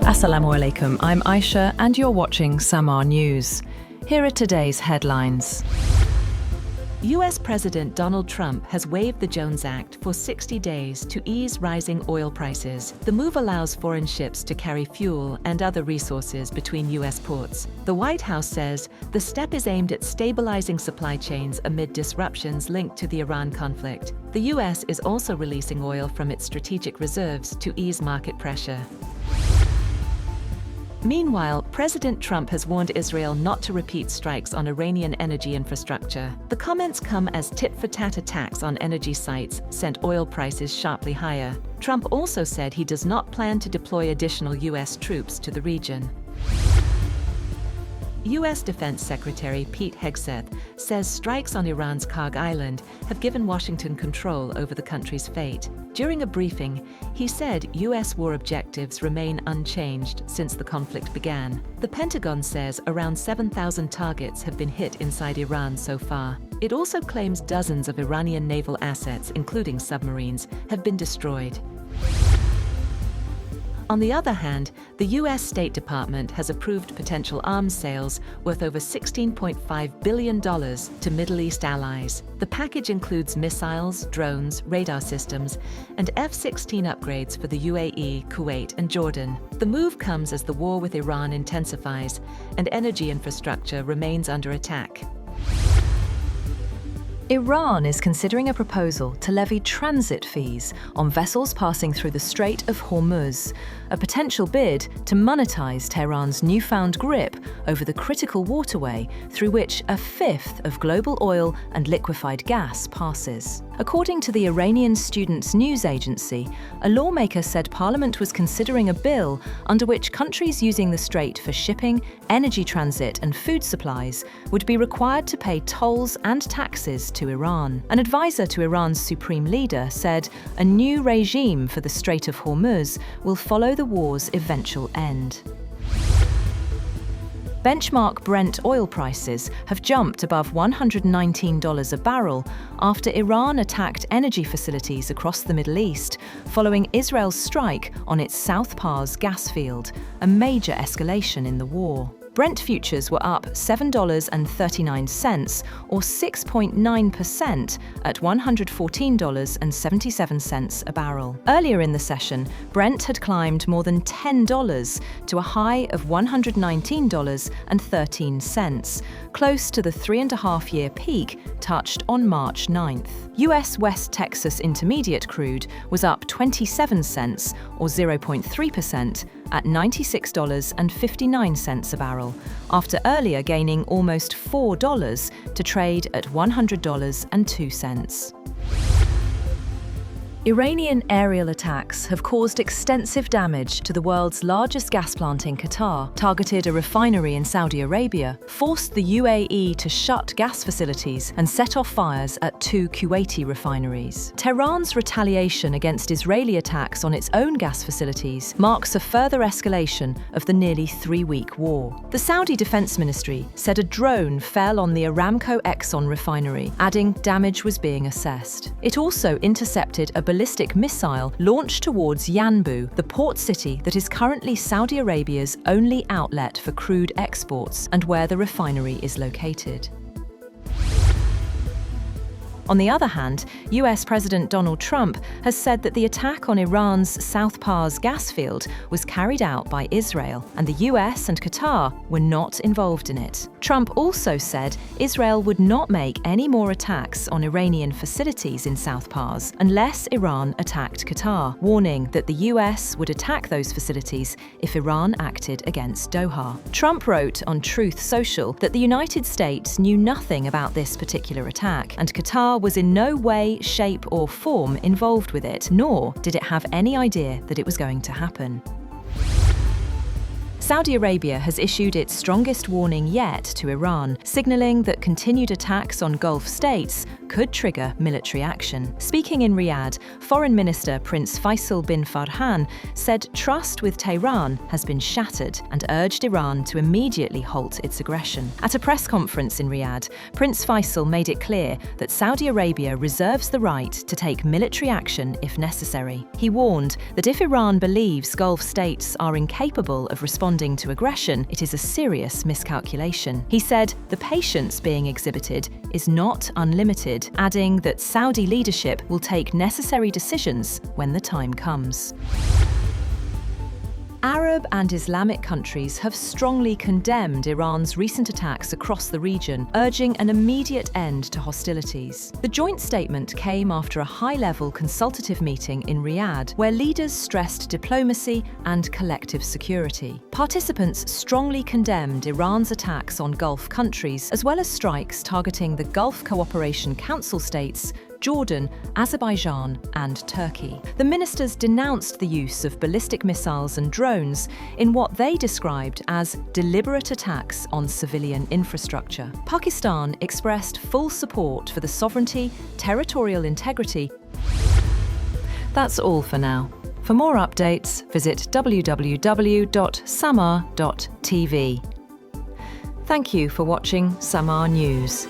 Assalamu alaikum, I'm Aisha and you're watching Samar News. Here are today's headlines. US President Donald Trump has waived the Jones Act for 60 days to ease rising oil prices. The move allows foreign ships to carry fuel and other resources between US ports. The White House says the step is aimed at stabilizing supply chains amid disruptions linked to the Iran conflict. The US is also releasing oil from its strategic reserves to ease market pressure. Meanwhile, President Trump has warned Israel not to repeat strikes on Iranian energy infrastructure. The comments come as tit-for-tat attacks on energy sites sent oil prices sharply higher. Trump also said he does not plan to deploy additional US troops to the region. U.S. Defense Secretary Pete Hegseth says strikes on Iran's Karg Island have given Washington control over the country's fate. During a briefing, he said U.S. war objectives remain unchanged since the conflict began. The Pentagon says around 7,000 targets have been hit inside Iran so far. It also claims dozens of Iranian naval assets, including submarines, have been destroyed. On the other hand, the U.S. State Department has approved potential arms sales worth over $16.5 billion to Middle East allies. The package includes missiles, drones, radar systems, and F-16 upgrades for the UAE, Kuwait, and Jordan. The move comes as the war with Iran intensifies and energy infrastructure remains under attack. Iran is considering a proposal to levy transit fees on vessels passing through the Strait of Hormuz, a potential bid to monetize Tehran's newfound grip over the critical waterway through which a fifth of global oil and liquefied gas passes. According to the Iranian Students' News Agency, a lawmaker said Parliament was considering a bill under which countries using the strait for shipping, energy transit and food supplies would be required to pay tolls and taxes to Iran. An advisor to Iran's supreme leader said a new regime for the Strait of Hormuz will follow the war's eventual end. Benchmark Brent oil prices have jumped above $119 a barrel after Iran attacked energy facilities across the Middle East following Israel's strike on its South Pars gas field, a major escalation in the war. Brent futures were up $7.39, or 6.9%, at $114.77 a barrel. Earlier in the session, Brent had climbed more than $10 to a high of $119.13, close to the 3.5-year peak touched on March 9th. US West Texas Intermediate crude was up 27 cents, or 0.3%, at $96.59 a barrel, after earlier gaining almost $4 to trade at $100.02. Iranian aerial attacks have caused extensive damage to the world's largest gas plant in Qatar, targeted a refinery in Saudi Arabia, forced the UAE to shut gas facilities and set off fires at 2 Kuwaiti refineries. Tehran's retaliation against Israeli attacks on its own gas facilities marks a further escalation of the nearly 3-week war. The Saudi Defense Ministry said a drone fell on the Aramco Exxon refinery, adding damage was being assessed. It also intercepted a ballistic missile launched towards Yanbu, the port city that is currently Saudi Arabia's only outlet for crude exports and where the refinery is located. On the other hand, US President Donald Trump has said that the attack on Iran's South Pars gas field was carried out by Israel, and the US and Qatar were not involved in it. Trump also said Israel would not make any more attacks on Iranian facilities in South Pars unless Iran attacked Qatar, warning that the US would attack those facilities if Iran acted against Doha. Trump wrote on Truth Social that the United States knew nothing about this particular attack, and Qatar was in no way, shape, or form involved with it, nor did it have any idea that it was going to happen. Saudi Arabia has issued its strongest warning yet to Iran, signaling that continued attacks on Gulf states could trigger military action. Speaking in Riyadh, Foreign Minister Prince Faisal bin Farhan said trust with Tehran has been shattered and urged Iran to immediately halt its aggression. At a press conference in Riyadh, Prince Faisal made it clear that Saudi Arabia reserves the right to take military action if necessary. He warned that if Iran believes Gulf states are incapable of responding to aggression, it is a serious miscalculation. He said the patience being exhibited is not unlimited, adding that Saudi leadership will take necessary decisions when the time comes. Arab and Islamic countries have strongly condemned Iran's recent attacks across the region, urging an immediate end to hostilities. The joint statement came after a high-level consultative meeting in Riyadh, where leaders stressed diplomacy and collective security. Participants strongly condemned Iran's attacks on Gulf countries, as well as strikes targeting the Gulf Cooperation Council states, Jordan, Azerbaijan, and Turkey. The ministers denounced the use of ballistic missiles and drones in what they described as deliberate attacks on civilian infrastructure. Pakistan expressed full support for the sovereignty, territorial integrity. That's all for now. For more updates, visit www.samar.tv. Thank you for watching Samar News.